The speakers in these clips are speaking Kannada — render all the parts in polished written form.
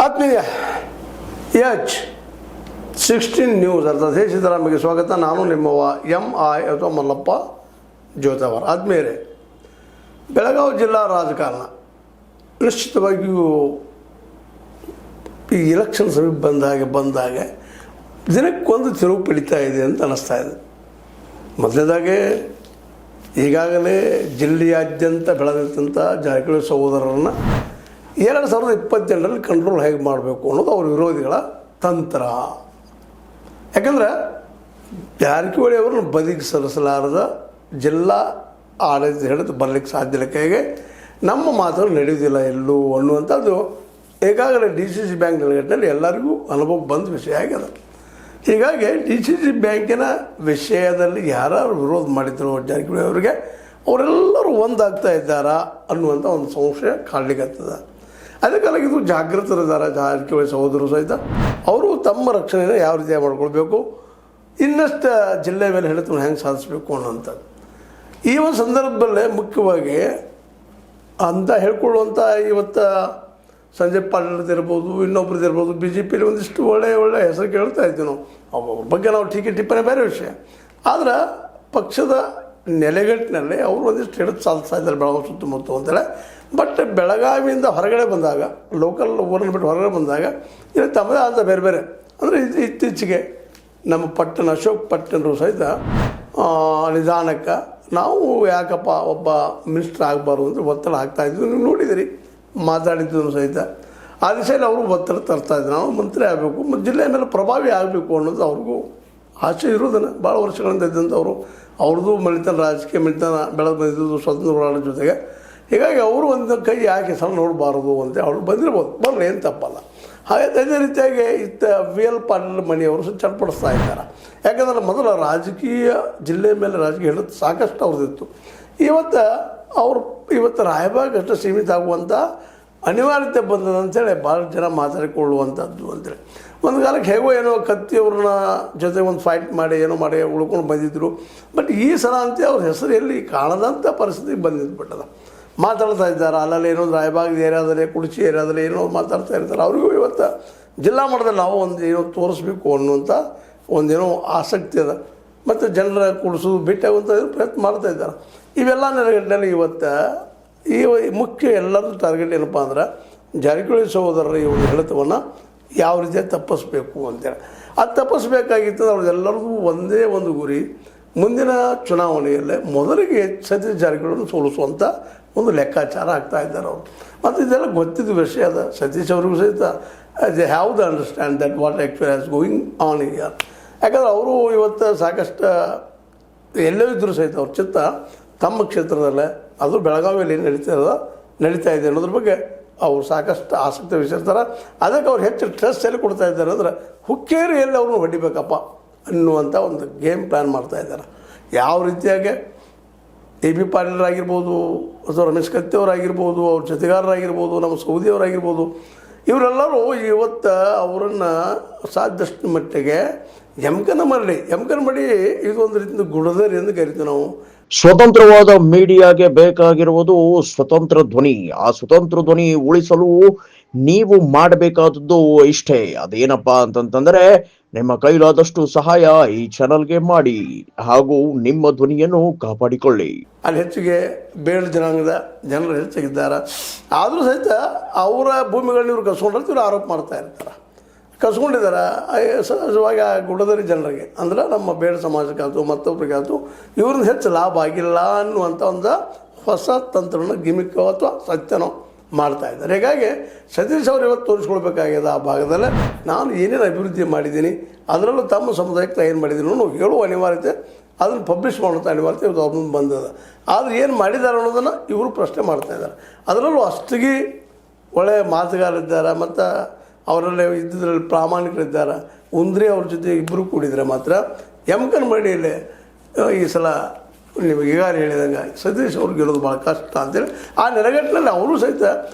ಆತ್ಮೀಯ H16 ನ್ಯೂಸ್ ಅರ್ಥಾತ್ ಹೇ ಸಿದ್ದರಾಮಯ್ಯಗೆ ಸ್ವಾಗತ. ನಾನು ನಿಮ್ಮವ MI ಅಥವಾ ಮಲ್ಲಪ್ಪ ಜೋತವರ. ಆದ್ಮೇಲೆ ಬೆಳಗಾವಿ ಜಿಲ್ಲಾ ರಾಜಕಾರಣ ನಿಶ್ಚಿತವಾಗಿಯೂ ಈ ಎಲೆಕ್ಷನ್ ಸಮೀಪ ಬಂದಾಗ ದಿನಕ್ಕೊಂದು ತಿರುವು ಪಡಿತಾ ಇದೆ ಅಂತ ಅನ್ನಿಸ್ತಾ ಇದೆ. ಮೊದಲನೇದಾಗೆ ಈಗಾಗಲೇ ಜಿಲ್ಲೆಯಾದ್ಯಂತ ಬೆಳೆದಂಥ ಜಾರಕಿಹೊಳಿ ಸಹೋದರರನ್ನು 2028ರಲ್ಲಿ ಕಂಟ್ರೋಲ್ ಹೇಗೆ ಮಾಡಬೇಕು ಅನ್ನೋದು ಅವ್ರ ವಿರೋಧಿಗಳ ತಂತ್ರ. ಯಾಕಂದರೆ ಜಾರಕಿಹೊಳಿ ಅವರನ್ನು ಬದಿಗೆ ಸರಿಸಲಾರದ ಜಿಲ್ಲಾ ಆಡಳಿತ ಹಿಡಿದು ಬರಲಿಕ್ಕೆ ಸಾಧ್ಯ ಇಲ್ಲ, ಕೈಗೆ ನಮ್ಮ ಮಾತುಗಳು ನಡೆಯುವುದಿಲ್ಲ ಎಲ್ಲೂ ಅನ್ನುವಂಥದ್ದು ಈಗಾಗಲೇ DCC ಬ್ಯಾಂಕ್ ನೆಲೆಗಟ್ಟಿನಲ್ಲಿ ಎಲ್ಲರಿಗೂ ಅನುಭವ ಬಂದ ವಿಷಯ ಆಗ್ಯದ. ಹೀಗಾಗಿ DCC ಬ್ಯಾಂಕಿನ ವಿಷಯದಲ್ಲಿ ಯಾರು ವಿರೋಧ ಮಾಡಿದ್ರು ಜಾರಕಿಹೊಳಿ ಅವರಿಗೆ ಅವರೆಲ್ಲರೂ ಒಂದಾಗ್ತಾ ಇದ್ದಾರಾ ಅನ್ನುವಂಥ ಒಂದು ಸಂಶಯ ಕಾಡಲಿಕ್ಕತ್ತದ. ಅದಕ್ಕಾಗಿ ಇದು ಜಾಗೃತರಿದ್ದಾರೆ ಜಾರಕಿಹೊಳಿ ಸಹೋದರರು ಸಹಿತ. ಅವರು ತಮ್ಮ ರಕ್ಷಣೆಯನ್ನು ಯಾವ ರೀತಿಯಾಗಿ ಮಾಡ್ಕೊಳ್ಬೇಕು, ಇನ್ನಷ್ಟು ಜಿಲ್ಲೆ ಮೇಲೆ ಹಿಡಿತವನ್ನು ಹೆಂಗೆ ಸಾಧಿಸಬೇಕು ಅನ್ನೋಂಥದ್ದು. ಈ ಒಂದು ಸಂದರ್ಭದಲ್ಲೇ ಮುಖ್ಯವಾಗಿ ಅಂತ ಹೇಳ್ಕೊಳ್ಳುವಂಥ ಇವತ್ತು ಸಂಜಯ್ ಪಾಟೀಲ್ ಇರ್ಬೋದು, ಇನ್ನೊಬ್ರದ್ದು ಇರ್ಬೋದು, BJPಯಲ್ಲಿ ಒಂದಿಷ್ಟು ಒಳ್ಳೆಯ ಹೆಸರು ಕೇಳ್ತಾ ಇದ್ದೀವಿ ನಾವು. ಅವ್ರ ಬಗ್ಗೆ ನಾವು ಟೀಕೆ ಟಿಪ್ಪಣಿ ಬೇರೆ ವಿಷಯ. ಆದರೆ ಪಕ್ಷದ ನೆಲೆಗಟ್ಟಿನಲ್ಲಿ ಅವರು ಒಂದಿಷ್ಟು ಹಿಡಿದು ಸಾಧಿಸ್ತಾ ಇದ್ದಾರೆ ಬೆಳಗಾವಿ ಸುತ್ತಮುತ್ತ ಅಂತೇಳಿ. ಬಟ್ ಬೆಳಗಾವಿಯಿಂದ ಹೊರಗಡೆ ಬಂದಾಗ, ಲೋಕಲ್ ಊರನ್ನು ಬಿಟ್ಟು ಹೊರಗಡೆ ಬಂದಾಗ ಇಲ್ಲಿ ತಮ್ಮದೇ ಆದ ಬೇರೆ ಬೇರೆ ಅಂದರೆ ಇತ್ತೀಚೆಗೆ ನಮ್ಮ ಅಶೋಕ್ ಪಟ್ಟಣರು ಸಹಿತ ನಿಧಾನಕ್ಕೆ ನಾವು ಯಾಕಪ್ಪ ಒಬ್ಬ ಮಿನಿಸ್ಟರ್ ಆಗಬಾರ್ದು ಅಂದರೆ ಒತ್ತಡ ಆಗ್ತಾಯಿದ್ವಿ. ನೀವು ನೋಡಿದಿರಿ, ಮಾತಾಡಿದ್ದು ಸಹಿತ ಆ ದಿಶೆಯಲ್ಲಿ ಅವರು ಒತ್ತಡ ತರ್ತಾಯಿದ್ರು. ನಾವು ಮಂತ್ರಿ ಆಗಬೇಕು ಮತ್ತು ಜಿಲ್ಲೆಯ ಮೇಲೆ ಪ್ರಭಾವಿ ಆಗಬೇಕು ಅನ್ನೋದು ಅವ್ರಿಗೂ ಆಸೆ ಇರೋದನ್ನು ಭಾಳ ವರ್ಷಗಳಿಂದ ಇದ್ದಂಥವ್ರು. ಅವ್ರದ್ದು ಮಣಿತನ ರಾಜಕೀಯ ಮಿಳಿತನ ಬೆಳೆದು ಬಂದಿದ್ದು ಸ್ವತಂತ್ರ ಹೋರಾಟದ ಜೊತೆಗೆ. ಹೀಗಾಗಿ ಅವರು ಒಂದು ಕೈ ಯಾಕೆ ಸಲ ನೋಡಬಾರ್ದು ಅಂತ ಅವ್ರು ಬಂದಿರ್ಬೋದು, ಬರಲಿ ಏನು ತಪ್ಪಲ್ಲ. ಹಾಗೆ ಅದೇ ರೀತಿಯಾಗಿ VL ಪಾಟೀಲ್ ಮನೆಯವರು ಸಹ ಚಡ್ಪಡಿಸ್ತಾ ಇದ್ದಾರೆ. ಯಾಕಂದರೆ ಮೊದಲು ರಾಜಕೀಯ ಜಿಲ್ಲೆ ಮೇಲೆ ರಾಜಕೀಯ ಹೇಳೋದು ಸಾಕಷ್ಟು ಅವ್ರದ್ದಿತ್ತು. ಇವತ್ತು ರಾಯಬಾಗ್ ಅಷ್ಟು ಸೀಮಿತ ಆಗುವಂಥ ಅನಿವಾರ್ಯತೆ ಬಂದದ ಅಂತೇಳಿ ಭಾಳ ಜನ ಮಾತಾಡಿಕೊಳ್ಳುವಂಥದ್ದು ಅಂತೇಳಿ. ಒಂದು ಕಾಲಕ್ಕೆ ಹೇಗೋ ಏನೋ ಕತ್ತಿಯವ್ರನ್ನ ಜೊತೆ ಒಂದು ಫೈಟ್ ಮಾಡಿ ಏನೋ ಮಾಡಿ ಉಳ್ಕೊಂಡು ಬಂದಿದ್ದರು. ಬಟ್ ಈ ಸಲ ಅಂತ ಅವ್ರ ಹೆಸರು ಎಲ್ಲಿ ಕಾಣದಂಥ ಪರಿಸ್ಥಿತಿಗೆ ಬಂದಿದ್ಬಿಟ್ಟದ. ಮಾತಾಡ್ತಾ ಇದ್ದಾರೆ, ಅಲ್ಲಲ್ಲಿ ಏನೋ ರಾಯಬಾಗ್ ಏರಿಯಾದಲ್ಲಿ, ಕುಡ್ಚಿ ಏರಿಯಾದಲ್ಲಿ ಏನೋ ಮಾತಾಡ್ತಾ ಇರ್ತಾರೆ. ಅವ್ರಿಗೂ ಇವತ್ತು ಜಿಲ್ಲಾ ಮಟ್ಟದಲ್ಲಿ ನಾವು ಒಂದು ಏನೋ ತೋರಿಸ್ಬೇಕು ಅನ್ನುವಂಥ ಒಂದೇನೋ ಆಸಕ್ತಿ ಅದ. ಮತ್ತು ಜನರ ಕುಡಿಸೋದು ಬಿಟ್ಟಾಗುವಂಥ ಪ್ರಯತ್ನ ಮಾಡ್ತಾ ಇದ್ದಾರೆ. ಇವೆಲ್ಲ ನೆಲೆಗಟ್ಟಿನಲ್ಲಿ ಇವತ್ತು ಈ ಮುಖ್ಯ ಎಲ್ಲರದ್ದು ಟಾರ್ಗೆಟ್ ಏನಪ್ಪ ಅಂದ್ರೆ ಜಾರಕಿಹೊಳಿ ಸಹೋದರರ ಈ ಒಂದು ಹಿಡಿತವನ್ನು ಯಾವ ರೀತಿಯಾಗಿ ತಪ್ಪಿಸ್ಬೇಕು ಅಂತೇಳಿ. ಅದು ತಪ್ಪಿಸ್ಬೇಕಾಗಿತ್ತು ಅವ್ರದ್ದೆಲ್ಲರಿಗೂ ಒಂದೇ ಒಂದು ಗುರಿ, ಮುಂದಿನ ಚುನಾವಣೆಯಲ್ಲೇ ಮೊದಲಿಗೆ ಸತೀಶ್ ಜಾರಕಿಹೊಳಿಯನ್ನು ಸೋಲಿಸುವಂಥ ಒಂದು ಲೆಕ್ಕಾಚಾರ ಆಗ್ತಾ ಇದ್ದಾರೆ ಅವರು. ಮತ್ತು ಇದೆಲ್ಲ ಗೊತ್ತಿದ್ದ ವಿಷಯ ಅದ. ಸತೀಶ್ ಅವ್ರಿಗೂ ಸಹಿತ they have the understand that what actually has going on here. ಯಾಕಂದ್ರೆ ಅವರು ಇವತ್ತು ಸಾಕಷ್ಟು ಎಲ್ಲೋ ಇದ್ದರೂ ಸಹಿತ ಅವ್ರ ಚಿತ್ತ ತಮ್ಮ ಕ್ಷೇತ್ರದಲ್ಲೇ, ಅದು ಬೆಳಗಾವಿಯಲ್ಲಿ ನಡೀತಾ ಇದೆ ಅನ್ನೋದ್ರ ಬಗ್ಗೆ ಅವ್ರು ಸಾಕಷ್ಟು ಆಸಕ್ತಿ ವಹಿಸಿರ್ತಾರೆ. ಅದಕ್ಕೆ ಅವ್ರು ಹೆಚ್ಚು ಸ್ಟ್ರೆಸ್ ಎಲ್ಲಿ ಕೊಡ್ತಾ ಇದ್ದಾರೆ ಅಂದರೆ ಹುಕ್ಕೇರಿ ಎಲ್ಲಿ ಅವ್ರನ್ನ ಹೊಡಿಬೇಕಪ್ಪ ಅನ್ನುವಂಥ ಒಂದು ಗೇಮ್ ಪ್ಲ್ಯಾನ್ ಮಾಡ್ತಾಯಿದ್ದಾರೆ. ಯಾವ ರೀತಿಯಾಗಿ AB ಪಾಟೀಲರಾಗಿರ್ಬೋದು, ಅಥವಾ ರಮೇಶ್ ಕತ್ತಿಯವರಾಗಿರ್ಬೋದು, ಅವ್ರ ಜೊತೆಗಾರರಾಗಿರ್ಬೋದು, ನಮ್ಮ ಸೌದಿಯವರಾಗಿರ್ಬೋದು, ಇವರೆಲ್ಲರೂ ಇವತ್ತು ಅವರನ್ನು ಸಾಧ್ಯಷ್ಟು ಮಟ್ಟಿಗೆ ಎಮ್ಕನ ಮರಡಿ ಇದೊಂದು ರೀತಿಯ ಗುಡದರಿ ಎಂದು ಕರಿತೀವಿ ನಾವು. ಸ್ವತಂತ್ರವಾದ ಮೀಡಿಯಾಗೆ ಬೇಕಾಗಿರುವುದು ಸ್ವತಂತ್ರ ಧ್ವನಿ. ಆ ಸ್ವತಂತ್ರ ಧ್ವನಿ ಉಳಿಸಲು ನೀವು ಮಾಡಬೇಕಾದದ್ದು ಇಷ್ಟೇ. ಅದೇನಪ್ಪಾ ಅಂತಂತಂದ್ರೆ ನಿಮ್ಮ ಕೈಲಾದಷ್ಟು ಸಹಾಯ ಈ ಚಾನಲ್ಗೆ ಮಾಡಿ ಹಾಗೂ ನಿಮ್ಮ ಧ್ವನಿಯನ್ನು ಕಾಪಾಡಿಕೊಳ್ಳಿ. ಅಲ್ಲಿ ಹೆಚ್ಚಿಗೆ ಬೇಡ ಜನಾಂಗದ ಜನರು ಹೆಚ್ಚಾಗಿದ್ದಾರೆ. ಆದರೂ ಸಹಿತ ಅವರ ಭೂಮಿಗಳನ್ನ ಇವರು ಕಸ್ಕೊಂಡಿರ್ತಾರೆ, ಇವರು ಆರೋಪ ಮಾಡ್ತಾ ಇರ್ತಾರೆ. ಕಸ್ಕೊಂಡಿದ್ದಾರೆ ಸಹಜವಾಗಿ ಆ ಗುಡದರಿ ಜನರಿಗೆ ಅಂದರೆ ನಮ್ಮ ಬೇಡ ಸಮಾಜಕ್ಕಾಯ್ತು ಮತ್ತೊಬ್ಬರಿಗಾಯ್ತು ಇವ್ರನ್ನ ಹೆಚ್ಚು ಲಾಭ ಆಗಿಲ್ಲ ಅನ್ನುವಂಥ ಒಂದು ಹೊಸ ತಂತ್ರನ ಗಿಮಿಕ್ ಅಥವಾ ಸತ್ಯನೋ ಮಾಡ್ತಾ ಇದ್ದಾರೆ. ಹೀಗಾಗಿ ಸತೀಶ್ ಅವರು ಇವತ್ತು ತೋರಿಸ್ಕೊಳ್ಬೇಕಾಗ್ಯದ ಆ ಭಾಗದಲ್ಲೇ ನಾನು ಏನೇನು ಅಭಿವೃದ್ಧಿ ಮಾಡಿದ್ದೀನಿ, ಅದರಲ್ಲೂ ತಮ್ಮ ಸಮುದಾಯಕ್ಕೆ ಏನು ಮಾಡಿದ್ದೀನಿ ಅನ್ನೋ ಹೇಳುವ ಅನಿವಾರ್ಯತೆ, ಅದನ್ನು ಪಬ್ಲಿಷ್ ಮಾಡುವಂಥ ಅನಿವಾರ್ಯತೆ ಇವತ್ತು ಅವ್ರ ಮುಂದೆ ಬಂದದ. ಆದರೆ ಏನು ಮಾಡಿದ್ದಾರೆ ಅನ್ನೋದನ್ನು ಇವರು ಪ್ರಶ್ನೆ ಮಾಡ್ತಾಯಿದ್ದಾರೆ. ಅದರಲ್ಲೂ ಅಷ್ಟಿಗೆ ಒಳ್ಳೆಯ ಮಾತುಗಾರಿದ್ದಾರೆ ಮತ್ತು ಅವರಲ್ಲಿ ಇದ್ದಿದ್ರಲ್ಲಿ ಪ್ರಾಮಾಣಿಕರಿದ್ದಾರೆ. ಉಂದ್ರಿ ಅವ್ರ ಜೊತೆ ಇಬ್ಬರು ಕೂಡಿದರೆ ಮಾತ್ರ ಎಮ್ಕನ ಮಡಿಯಲ್ಲಿ ಈ ಸಲ ನೀವು ಈಗಾಗಲೇ ಹೇಳಿದಂಗೆ ಸತೀಶ್ ಅವ್ರು ಗೆಲ್ಲೋದು ಭಾಳ ಕಷ್ಟ ಅಂತೇಳಿ ಆ ನೆಲೆಗಟ್ಟಿನಲ್ಲಿ ಅವರು ಸಹಿತ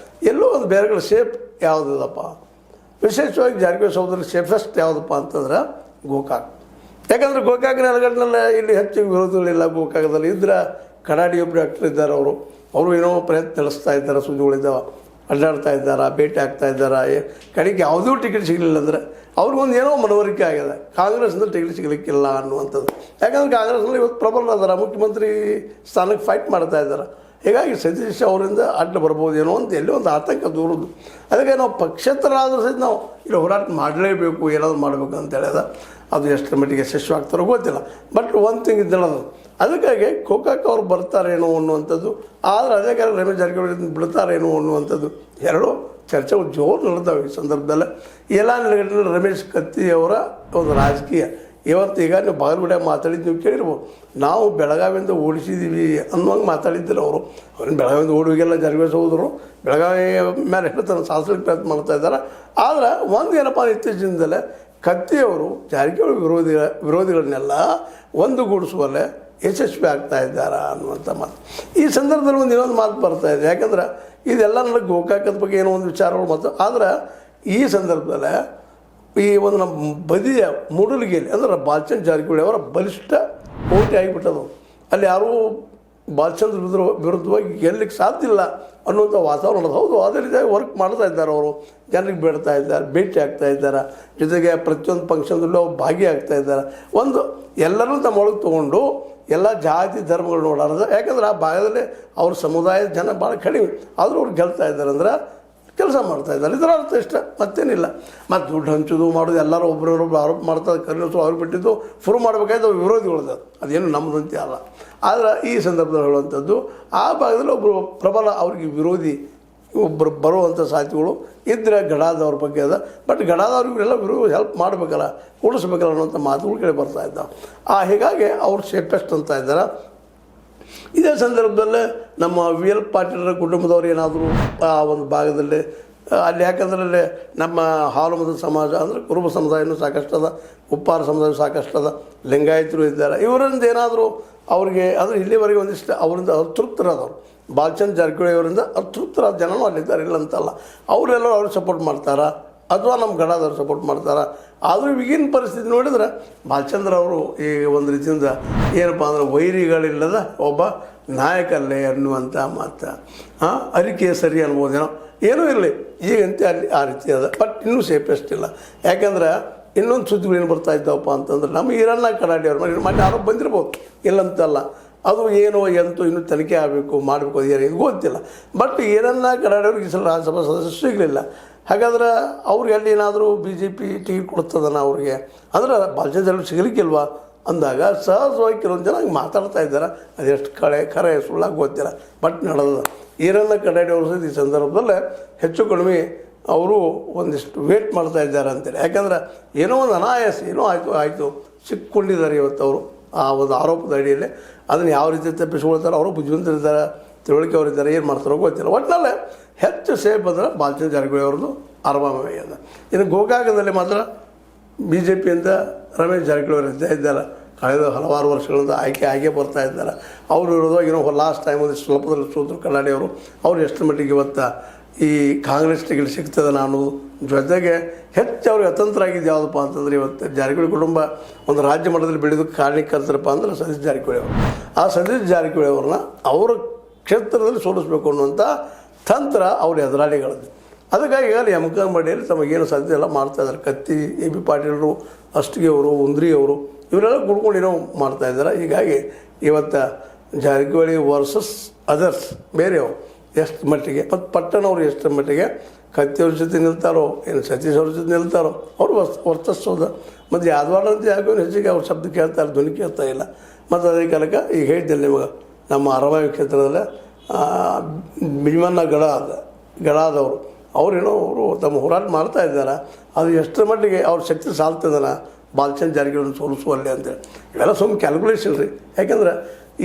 ಎಲ್ಲೋ ಒಂದು ಬೇರೆಗಳ ಶೇಪ್ ಯಾವುದಪ್ಪ, ವಿಶೇಷವಾಗಿ ಜಾರಕಿಹೊಳಿ ಸಹೋದರ ಸೇಫೆಸ್ಟ್ ಯಾವುದಪ್ಪ ಅಂತಂದ್ರೆ ಗೋಕಾಕ್. ಯಾಕಂದರೆ ಗೋಕಾಕ್ ನೆಲೆಗಟ್ಟಿನಲ್ಲಿ ಇಲ್ಲಿ ಹೆಚ್ಚು ವಿರೋಧಗಳಿಲ್ಲ. ಗೋಕಾಕದಲ್ಲಿ ಇದ್ರೆ ಕಡಾಡಿ ಒಬ್ಬರು ಆ್ಯಕ್ಟರ್ ಇದ್ದಾರೆ, ಅವರು ಏನೋ ಪ್ರಯತ್ನ ನಡೆಸ್ತಾ ಇದ್ದಾರೆ, ಸುದ್ದಿಗಳಿದ್ದಾವೆ. ಅಡ್ಡಾಡ್ತಾ ಇದ್ದಾರಾ, ಭೇಟಿ ಆಗ್ತಾ ಇದ್ದಾರಾ, ಕಡೆಗೆ ಯಾವುದೂ ಟಿಕೆಟ್ ಸಿಗಲಿಲ್ಲ ಅಂದರೆ ಅವ್ರಿಗೊಂದು ಏನೋ ಮನವರಿಕೆ ಆಗಿದೆ, ಕಾಂಗ್ರೆಸ್ನಲ್ಲಿ ಟಿಕೆಟ್ ಸಿಗಲಿಕ್ಕಿಲ್ಲ ಅನ್ನುವಂಥದ್ದು. ಯಾಕಂದರೆ ಕಾಂಗ್ರೆಸ್ನಲ್ಲಿ ಇವತ್ತು ಪ್ರಬಲರಾದಾರ, ಮುಖ್ಯಮಂತ್ರಿ ಸ್ಥಾನಕ್ಕೆ ಫೈಟ್ ಮಾಡ್ತಾ ಇದ್ದಾರೆ. ಹೀಗಾಗಿ ಸತೀಶ್ ಅವರಿಂದ ಅಡ್ಡ ಬರ್ಬೋದೇನೋ ಅಂತ ಎಲ್ಲಿ ಒಂದು ಆತಂಕ ದೂರದ್ದು. ಅದಕ್ಕೆ ನಾವು ಪಕ್ಷೇತರಾದರೂ ಸಹಿತ ನಾವು ಇಲ್ಲಿ ಹೋರಾಟ ಮಾಡಲೇಬೇಕು, ಏನಾದರೂ ಮಾಡಬೇಕು ಅಂತ ಹೇಳಿದ. ಅದು ಎಷ್ಟರ ಮಟ್ಟಿಗೆ ಯಶಸ್ವಿಯಾಗ್ತಾರೋ ಗೊತ್ತಿಲ್ಲ, ಬಟ್ ಒಂದು ಥಿಂಗ್ ಇದ್ದೇಳದು. ಅದಕ್ಕಾಗಿ ಗೋಕಾಕ್ ಅವ್ರು ಬರ್ತಾರೇನೋ ಅನ್ನುವಂಥದ್ದು, ಆದರೆ ಅದೇ ಕಾಲ ರಮೇಶ್ ಜಾರಕಿಹೊಳಿ ಬಿಡ್ತಾರೇನೋ ಅನ್ನುವಂಥದ್ದು ಎರಡು ಚರ್ಚೆಗಳು ಜೋರು ನಡೆದಾವೆ ಈ ಸಂದರ್ಭದಲ್ಲಿ. ಎಲ್ಲ ನೆಲೆಗಟ್ಟಿನಲ್ಲಿ ರಮೇಶ್ ಕತ್ತಿಯವರ ಒಂದು ರಾಜಕೀಯ ಇವತ್ತು ಈಗ ನೀವು ಬಾಗಲಕೋಟೆ ಮಾತಾಡಿದ್ದು ನೀವು ಕೇಳಿರ್ಬೋದು. ನಾವು ಬೆಳಗಾವಿಯಿಂದ ಓಡಿಸಿದ್ದೀವಿ ಅನ್ನುವಂಗೆ ಮಾತಾಡಿದ್ದರು ಅವರು. ಅವ್ರನ್ನ ಬೆಳಗಾವಿಯಿಂದ ಓಡುವಿಗೆಲ್ಲ ಜಾರಕಿಹೊಳಿ ಹೋದರು, ಬೆಳಗಾವಿ ಮೇಲೆ ಹೇಳ್ತಾನೆ ಸಾಧಿಸಲಿಕ್ಕೆ ಪ್ರಯತ್ನ ಮಾಡ್ತಾ ಇದ್ದಾರೆ. ಆದರೆ ಒಂದು ಏನಪ್ಪ ಇತ್ತೀಚಿನಿಂದಲೇ ಕತ್ತಿಯವರು ಜಾರಕಿಹೊಳಿ ವಿರೋಧಿಗಳನ್ನೆಲ್ಲ ಒಂದುಗೂಡಿಸುವಲ್ಲೇ ಯಶಸ್ವಿ ಆಗ್ತಾ ಇದ್ದಾರಾ ಅನ್ನುವಂಥ ಮಾತು ಈ ಸಂದರ್ಭದಲ್ಲಿ ಒಂದು ಇನ್ನೊಂದು ಮಾತು ಬರ್ತಾ ಇದೆ. ಯಾಕಂದ್ರೆ ಇದೆಲ್ಲ ನನಗೆ ಗೋಕಾಕದ ಬಗ್ಗೆ ಏನೋ ಒಂದು ವಿಚಾರಗಳು ಮತ್ತು ಆದರೆ ಈ ಸಂದರ್ಭದಲ್ಲಿ ಈ ಒಂದು ನಮ್ಮ ಬದಿಯ ಮೂಡಲಗಿಯಲ್ಲಿ ಅಂದರೆ ಬಾಲಚಂದ್ರ ಜಾರಕಿಹೊಳಿ ಅವರ ಬಲಿಷ್ಠ ಹೋರಾಟ ಆಗಿಬಿಟ್ಟದು. ಅಲ್ಲಿ ಯಾರೂ ಬಾಲಚಂದ್ರ ವಿರುದ್ಧವಾಗಿ ಗೆಲ್ಲಲಿಕ್ಕೆ ಸಾಧ್ಯ ಇಲ್ಲ ಅನ್ನುವಂಥ ವಾತಾವರಣ. ಹೌದು, ಅದೇ ರೀತಿಯಾಗಿ ವರ್ಕ್ ಮಾಡ್ತಾ ಇದ್ದಾರೆ ಅವರು, ಜನರಿಗೆ ಬೇಡ್ತಾ ಇದ್ದಾರೆ, ಭೇಟಿ ಆಗ್ತಾ ಇದ್ದಾರೆ, ಜೊತೆಗೆ ಪ್ರತಿಯೊಂದು ಫಂಕ್ಷನ್ದಲ್ಲೂ ಅವ್ರು ಭಾಗಿಯಾಗ್ತಾ ಇದ್ದಾರೆ. ಒಂದು ಎಲ್ಲರೂ ತಮ್ಮೊಳಗೆ ತೊಗೊಂಡು ಎಲ್ಲ ಜಾತಿ ಧರ್ಮಗಳು ನೋಡಾರದ. ಯಾಕಂದ್ರೆ ಆ ಭಾಗದಲ್ಲಿ ಅವ್ರ ಸಮುದಾಯದ ಜನ ಭಾಳ ಕಡಿಮೆ, ಆದರೂ ಅವ್ರು ಗೆಲ್ತಾ ಇದ್ದಾರೆ ಅಂದ್ರೆ ಕೆಲಸ ಮಾಡ್ತಾಯಿದ್ದಾರೆ. ಇದರ ಅರ್ಥ ಇಷ್ಟ, ಮತ್ತೇನಿಲ್ಲ. ಮತ್ತು ದುಡ್ಡು ಹಂಚೋದು ಮಾಡೋದು ಎಲ್ಲರೂ ಒಬ್ಬರೊಬ್ಬರು ಆರೋಪ ಮಾಡ್ತಾರೆ, ಕರೆಸು ಅವ್ರು ಬಿಟ್ಟಿದ್ದು ಶುರು ಮಾಡಬೇಕಾಯ್ತು ಅವ್ರು ವಿರೋಧಿಗಳದ್ದು, ಅದೇನು ನಮ್ಮದಂತೆ ಅಲ್ಲ. ಆದರೆ ಈ ಸಂದರ್ಭದಲ್ಲಿ ಹೇಳುವಂಥದ್ದು ಆ ಭಾಗದಲ್ಲಿ ಒಬ್ಬರು ಪ್ರಬಲ ಅವ್ರಿಗೆ ವಿರೋಧಿ ಒಬ್ಬರು ಬರುವಂಥ ಸಾಧ್ಯತೆಗಳು ಇದ್ದರೆ ಗಡಾದವ್ರ ಬಗ್ಗೆ ಅದ. ಬಟ್ ಗಡಾದವ್ರಿಗೆಲ್ಲ ಹೆಲ್ಪ್ ಮಾಡಬೇಕಲ್ಲ, ಉಳಿಸ್ಬೇಕಲ್ಲ ಅನ್ನೋಂಥ ಮಾತುಗಳು ಕೇಳಿ ಬರ್ತಾ ಇದ್ದಾವೆ. ಹೀಗಾಗಿ ಅವ್ರು ಸೇಫೆಸ್ಟ್ ಅಂತ ಇದ್ದಾರೆ. ಇದೇ ಸಂದರ್ಭದಲ್ಲೇ ನಮ್ಮ ವಿ ಎಲ್ ಪಾಟೀಲರ ಕುಟುಂಬದವ್ರು ಏನಾದರೂ ಆ ಒಂದು ಭಾಗದಲ್ಲಿ ಅಲ್ಲಿ, ಯಾಕಂದ್ರೆ ಅಲ್ಲಿ ನಮ್ಮ ಹಾಲುಮದ ಸಮಾಜ ಅಂದರೆ ಕುರುಬ ಸಮುದಾಯನೂ ಸಾಕಷ್ಟದ, ಉಪ್ಪಾರ ಸಮುದಾಯ ಸಾಕಷ್ಟದ, ಲಿಂಗಾಯತರು ಇದ್ದಾರೆ. ಇವರಿಂದ ಏನಾದರೂ ಅವ್ರಿಗೆ ಅಂದರೆ ಇಲ್ಲಿವರೆಗೆ ಒಂದಿಷ್ಟು ಅವರಿಂದ ಅತೃಪ್ತರಾದವರು, ಬಾಲಚಂದ್ರ ಜಾರಕಿಹೊಳಿ ಅವರಿಂದ ಅತೃಪ್ತರಾದ ಜನನೂ ಅಲ್ಲಿದ್ದಾರೆ, ಇಲ್ಲ ಅಂತಲ್ಲ. ಅವರೆಲ್ಲರೂ ಅವ್ರಿಗೆ ಸಪೋರ್ಟ್ ಮಾಡ್ತಾರಾ ಅಥವಾ ನಮ್ಮ ಗಡಾದವ್ರು ಸಪೋರ್ಟ್ ಮಾಡ್ತಾರೆ. ಆದರೂ ಈಗಿನ ಪರಿಸ್ಥಿತಿ ನೋಡಿದ್ರೆ ಬಾಲಚಂದ್ರ ಅವರು ಈ ಒಂದು ರೀತಿಯಿಂದ ಏನಪ್ಪ ಅಂದ್ರೆ ವೈರಿಗಳಿಲ್ಲದ ಒಬ್ಬ ನಾಯಕಲ್ಲೇ ಅನ್ನುವಂಥ ಮಾತು ಅರಿಕೆ ಸರಿ ಅನ್ಬೋದೇನೋ, ಏನೂ ಇರಲಿ ಈಗಂತೆ ಅಲ್ಲಿ ಆ ರೀತಿ ಅದ. ಬಟ್ ಇನ್ನೂ ಸೇಫೆಸ್ಟ್ ಇಲ್ಲ. ಯಾಕಂದ್ರೆ ಇನ್ನೊಂದು ಸುದ್ದಿಗಳು ಏನು ಬರ್ತಾ ಇದ್ದಾವಪ್ಪ ಅಂತಂದ್ರೆ ನಮ್ಮ ಈರಣ್ಣ ಕಡಾಡಿ ಅವ್ರ ಮನೆ ಆರೋಪ ಬಂದಿರ್ಬೋದು, ಇಲ್ಲಂತಲ್ಲ. ಅದು ಏನೋ ಎಂತೂ ಇನ್ನೂ ತನಿಖೆ ಆಗಬೇಕು, ಮಾಡಬೇಕು, ಅದು ಏನು ಗೊತ್ತಿಲ್ಲ. ಬಟ್ ಈರಣ್ಣ ಕಡಾಡಿ ಅವ್ರಿಗೆ ಈ ಸಲ ರಾಜ್ಯಸಭಾ ಸದಸ್ಯ ಸಿಗಲಿಲ್ಲ. ಹಾಗಾದ್ರೆ ಅವ್ರಿಗೆ ಅಲ್ಲಿ ಏನಾದರೂ BJP ಟಿಕೆಟ್ ಕೊಡ್ತದನ ಅವ್ರಿಗೆ ಅಂದ್ರೆ ಬಾಲಚಂದ್ರ ಸಿಗಲಿಕ್ಕಿಲ್ವಾ ಅಂದಾಗ ಸಹಜವಾಗಿ ಕೆಲವೊಂದು ಜನ ಹಂಗೆ ಮಾತಾಡ್ತಾ ಇದ್ದಾರೆ. ಅದೆಷ್ಟು ಖರೆ ಸುಳ್ಳಾಗಿ ಗೊತ್ತಿಲ್ಲ, ಬಟ್ ನಡೆದ. ಈರಣ್ಣ ಕಡಾಡಿ ಅವರು ಸಹ ಈ ಸಂದರ್ಭದಲ್ಲೇ ಹೆಚ್ಚು ಕಡಿಮೆ ಅವರು ಒಂದಿಷ್ಟು ವೇಟ್ ಮಾಡ್ತಾ ಇದ್ದಾರೆ ಅಂತೇಳಿ. ಯಾಕಂದ್ರೆ ಏನೋ ಒಂದು ಅನಾಯಾಸ ಏನೋ ಆಯಿತು ಸಿಕ್ಕೊಂಡಿದ್ದಾರೆ ಇವತ್ತು ಅವರು ಆ ಒಂದು ಆರೋಪದ ಅಡಿಯಲ್ಲಿ. ಅದನ್ನು ಯಾವ ರೀತಿ ತಪ್ಪಿಸ್ಕೊಳ್ತಾರೆ, ಅವರು ಬುದ್ಧಿವಂತರಿದ್ದಾರೆ, ತಿಳುವಳಿಕೆ ಅವರಿದ್ದಾರೆ, ಏನು ಮಾಡ್ತಾರೋ ಗೊತ್ತಿಲ್ಲ. ಒಟ್ಟಿನಲ್ಲೇ ಹೆಚ್ಚು ಸೇಫ್ ಅಂದರೆ ಬಾಲಚಂದ್ರ ಜಾರಕಿಹೊಳಿ ಅವ್ರದ್ದು ಆರಾಮವೇ ಅದ. ಇನ್ನು ಗೋಕಾಕದಲ್ಲಿ ಮಾತ್ರ BJPಯಿಂದ ರಮೇಶ್ ಜಾರಕಿಹೊಳಿ ಅವರು ಇದ್ದಾರೆ. ಕಳೆದ ಹಲವಾರು ವರ್ಷಗಳಿಂದ ಆಯ್ಕೆ ಬರ್ತಾ ಇದ್ದಾರೆ. ಅವರು ಇರೋದಾಗ ಏನೋ ಲಾಸ್ಟ್ ಟೈಮ್ ಒಂದು ಸ್ವಲ್ಪದಲ್ಲಿ ಸೋತರು ಕಡಾಡಿಯವರು. ಅವ್ರು ಎಷ್ಟು ಮಟ್ಟಿಗೆ ಇವತ್ತು ಈ ಕಾಂಗ್ರೆಸ್ ಟಿಕೆಟ್ ಸಿಗ್ತದೆ ನಾನು ಜೊತೆಗೆ ಹೆಚ್ಚು ಅವ್ರಿಗೆ ಅತಂತ್ರ ಆಗಿದ್ದು ಯಾವುದಪ್ಪ ಅಂತಂದರೆ ಇವತ್ತು ಜಾರಕಿಹೊಳಿ ಕುಟುಂಬ ಒಂದು ರಾಜ್ಯ ಮಟ್ಟದಲ್ಲಿ ಬೆಳೆಯೋದಕ್ಕೆ ಕಾರಣೀಕರ್ತರಪ್ಪ ಅಂದ್ರೆ ಸತೀಶ್ ಜಾರಕಿಹೊಳಿ ಅವರು. ಆ ಸತೀಶ್ ಜಾರಕಿಹೊಳಿ ಅವ್ರನ್ನ ಅವರ ಕ್ಷೇತ್ರದಲ್ಲಿ ಸೋಲಿಸಬೇಕು ಅನ್ನುವಂಥ ತಂತ್ರ ಅವ್ರ ಎದುರಾಳಿಗಳದ್ದು. ಅದಕ್ಕಾಗಿ ಅಲ್ಲಿ ಯಮಕಂಬಡಿಯಲ್ಲಿ ತಮಗೇನು ಸಾಧ್ಯತೆ ಎಲ್ಲ ಮಾಡ್ತಾಯಿದ್ದಾರೆ. ಕತ್ತಿ, AB ಪಾಟೀಲರು, ಅಷ್ಟಿಗೆ ಅವರು, ಉಂದ್ರಿ ಅವರು ಇವರೆಲ್ಲ ಕುಡ್ಕೊಂಡು ಏನೋ ಮಾಡ್ತಾಯಿದ್ದಾರೆ. ಹೀಗಾಗಿ ಇವತ್ತು ಜಾರಕಿಹೊಳಿ ವರ್ಸಸ್ ಅದರ್ಸ್ ಬೇರೆಯವರು ಎಷ್ಟು ಮಟ್ಟಿಗೆ ಮತ್ತು ಪಟ್ಟಣವ್ರು ಎಷ್ಟು ಮಟ್ಟಿಗೆ ಕತ್ತಿಯವ್ರ ಜೊತೆ ನಿಲ್ತಾರೋ ಏನು ಸತೀಶ್ ಅವ್ರ ಜೊತೆ ನಿಲ್ತಾರೋ ಅವರು ವರ್ತಿಸೋದ. ಮತ್ತು ಯಾದವಾಡ ಅಂತ ಯಾಕೋ ಹೆಚ್ಚಿಗೆ ಅವ್ರ ಶಬ್ದ ಕೇಳ್ತಾರೆ, ಧ್ವನಿ ಕೇಳ್ತಾ ಇಲ್ಲ. ಮತ್ತು ಅದೇ ಕಾಲಕ್ಕೆ ಈಗ ಹೇಳಿದ್ದೆ ನಿಮಗೆ ನಮ್ಮ ಅರವಾಯಿ ಕ್ಷೇತ್ರದಲ್ಲಿ ಭೀಮಣ್ಣ ಗಡಾದವರು ಅವರೇನೋ ಅವರು ತಮ್ಮ ಹೋರಾಟ ಮಾಡ್ತಾ ಇದ್ದಾರೆ. ಅದು ಎಷ್ಟರ ಮಟ್ಟಿಗೆ ಅವ್ರ ಶಕ್ತಿ ಸಾಲ್ತದನ ಬಾಲಚಂದ್ರ ಜಾರಕಿಹೊಳಿ ಸೋಲಿಸುವಲ್ಲಿ ಅಂತೇಳಿ ಇವೆಲ್ಲ ಸುಮ್ಮನೆ ಕ್ಯಾಲ್ಕುಲೇಷನ್ ರೀ. ಯಾಕೆಂದ್ರೆ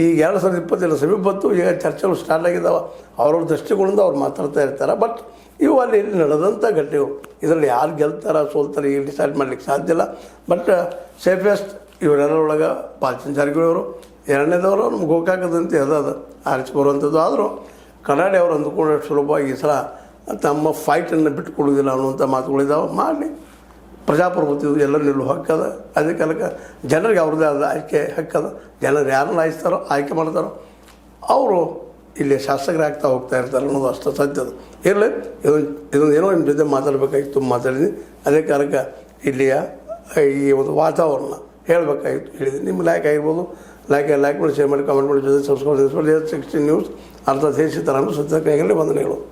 ಈ 2027 ಸಮೀಪತ್ತು ಈಗ ಚರ್ಚೆಗಳು ಸ್ಟಾರ್ಟ್ ಆಗಿದ್ದಾವೆ. ಅವ್ರವ್ರ ದೃಷ್ಟಿಕೋನದಿಂದ ಅವ್ರು ಮಾತಾಡ್ತಾ ಇರ್ತಾರೆ. ಬಟ್ ಇವು ಅಲ್ಲಿ ನಡೆದಂಥ ಘಟನೆಗಳು, ಇದರಲ್ಲಿ ಯಾರು ಗೆಲ್ತಾರೆ ಸೋಲ್ತಾರೆ ಈಗ ಡಿಸೈಡ್ ಮಾಡಲಿಕ್ಕೆ ಸಾಧ್ಯ ಇಲ್ಲ. ಬಟ್ ಸೇಫೆಸ್ಟ್ ಇವರೆಲ್ಲರೊಳಗೆ ಬಾಲಚಂದ್ರ ಜಾರಕಿಹೊಳಿ ಅವರು, ಎರಡನೇದವರು ನಮ್ಮ ಗೋಕಾಕದಂತೆ ಅದು ಆರಿಸಿ ಬರುವಂಥದ್ದು. ಆದರೂ ಕಡಾಡಿ ಅವರು ಅಂದುಕೊಂಡಷ್ಟು ಸುಲಭವಾಗಿ ಈ ಸಲ ತಮ್ಮ ಫೈಟನ್ನು ಬಿಟ್ಟುಕೊಡುವುದಿಲ್ಲ ಅನ್ನುವಂಥ ಮಾತುಗಳಿದ್ದಾವೆ. ಮಾಡಲಿ, ಪ್ರಜಾಪ್ರಭುತ್ವ ಎಲ್ಲರೂ ನಿಲ್ಲುವ ಹಕ್ಕದ. ಅದೇ ಕಾಲಕ್ಕೆ ಜನರಿಗೆ ಅವ್ರದ್ದೇ ಆದ ಆಯ್ಕೆ ಹಕ್ಕದ. ಜನರು ಯಾರನ್ನ ಆಯ್ತಾರೋ ಆಯ್ಕೆ ಮಾಡ್ತಾರೋ ಅವರು ಇಲ್ಲಿ ಶಾಸಕರಾಗ್ತಾ ಹೋಗ್ತಾ ಇರ್ತಾರೆ ಅನ್ನೋದು ಅಷ್ಟು ಸತ್ಯದ. ಇರಲಿ, ಇದೊಂದು ಏನೋ ನಿಮ್ಮ ಜೊತೆ ಮಾತಾಡಬೇಕಾಗಿತ್ತು, ಮಾತಾಡಿದ್ದೀನಿ. ಅದೇ ಕಾರಣಕ್ಕೆ ಇಲ್ಲಿಯ ಈ ಒಂದು ವಾತಾವರಣ ಹೇಳಬೇಕಾಗಿತ್ತು, ಹೇಳಿದ್ದೀನಿ. ನಿಮ್ಮ ಲೈಕ್ ಆಗಿರ್ಬೋದು, ಲೈಕ್ ಮಾಡಿ, ಶೇರ್ ಮಾಡಿ, ಕಾಮೆಂಟ್ ಮಾಡಿ, ಜೊತೆ ಸಬ್ಸ್ಕ್ರೈಬ್ ಮಾಡಿ. 16 ನ್ಯೂಸ್ ಅರ್ಥ ದೇಶ ತರಾನು ಸತ್ಯಕ್ಕೆ ವಂದನೆಗಳು.